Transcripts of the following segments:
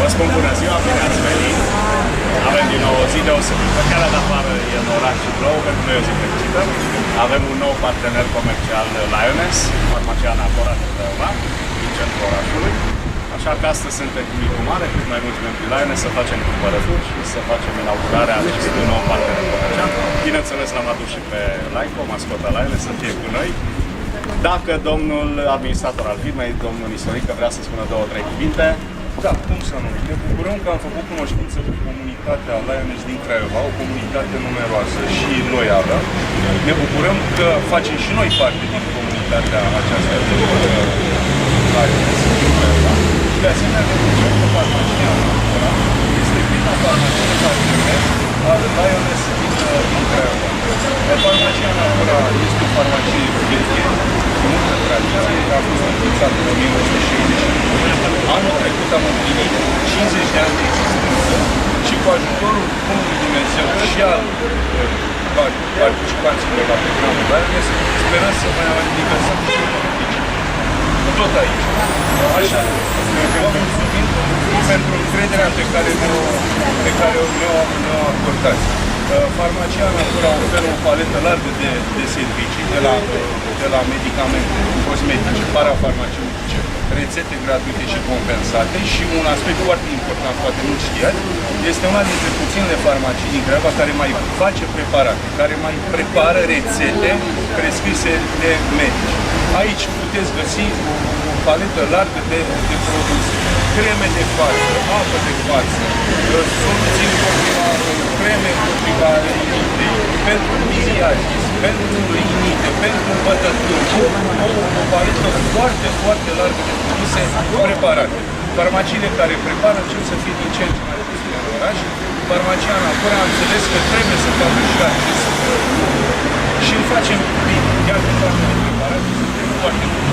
Vă spun bună ziua, bine ați venit! Avem din nou o zi deosebită, chiar de afară e în oraș și plouă, pentru noi e o zi fericită. Avem un nou partener comercial, Lioness, farmacia Napora din Craiova, din centrul orașului. Așa că astăzi suntem cu micul mare, cât mai mulți membri Lioness, să facem cumpărături și să facem inaugurarea acestui nou partener comercial. Bineînțeles, l-am adus și pe Laico, mascota Lioness, să fie cu noi. Dacă domnul administrator al firmei, domnul Nisorică, vrea să spună 2-3 cuvinte. Da, cum să nu? Ne bucurăm că am făcut cunoștință cu comunitatea Lioness din Craiova, o comunitate numeroasă și loială. Ne bucurăm că facem și noi parte din comunitatea aceasta de Lioness din Craiova. Și de asemenea ne bucurăm că farmacia Napora este prima farmacie partener al Lioness din Craiova. Farmacia Napora este o farmacie veche, cu multă tradiție, a fost înființată în 1969. Anul trecut am împlinit 50 de ani de existență și cu ajutorul Bunului Dumnezeu și al participanților la programul Lioness, sperăm să mai ridicăm tot aici. Așa, vă mulțumim pentru încrederea pe care ne-o acordați. Farmacia Napora oferă o paletă largă de servicii, de la medicamente cosmetice, parafarmaceutice, rețete gratuite și compensate și un aspect foarte important, poate nu știați, este una dintre puținele farmacii din Craiova care mai face preparate, care mai prepară rețete prescrise de medici. Aici puteți găsi o paletă largă de produse, creme de față, apă de față, soluții împotriva creme împotriva rinitei, pentru psoriazis, pentru rinite, pentru bătături, o paletă foarte, foarte largă de produse preparate. Farmaciile care prepară încep să fie din ce în ce mai puține în oraș. Farmacia Napora a înțeles că trebuie să facă și acest și îl facem bine, chiar pentru a ne prepara și suntem foarte buni.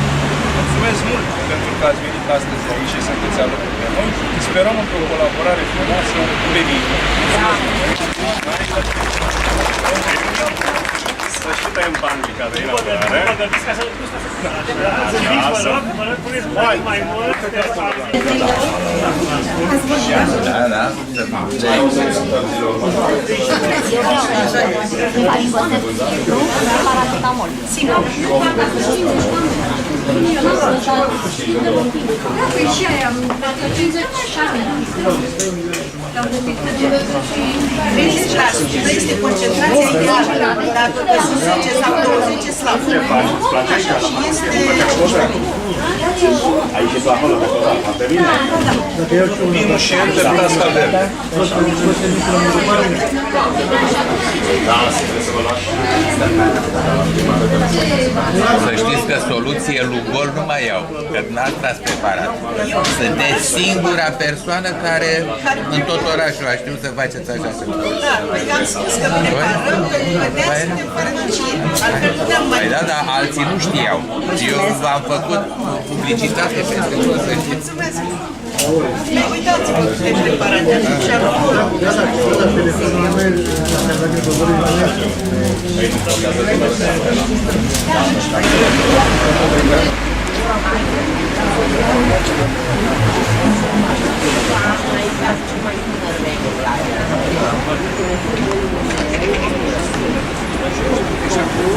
Mulțumesc mult pentru că ați venit astăzi aici și sunteți alături de noi. Sperăm într-o colaborare frumoasă pe viitor. Să și tăiem banii ca de inaugurare. Este concentrația ideală, dacă găsiți 10 sau 20 slab. Aici e plafonul pe total, foarte bine. Vinul și el de plasa verde. Da, trebuie să vă luați. Să știți că soluție Lugol nu mai iau, că dumneavoastră ați preparat. Sunteți singura persoană care în tot orașul a știut să faceți așa ceva. Da, păi am spus că preparăm, că vedeați, suntem farmacie. Altfel nu ne-am mai... Păi da, dar alții nu știau. Eu v-am făcut publicitate peste tot, să știți. Mulțumesc! Uitați-vă de preparate atunci acolo. Thank you.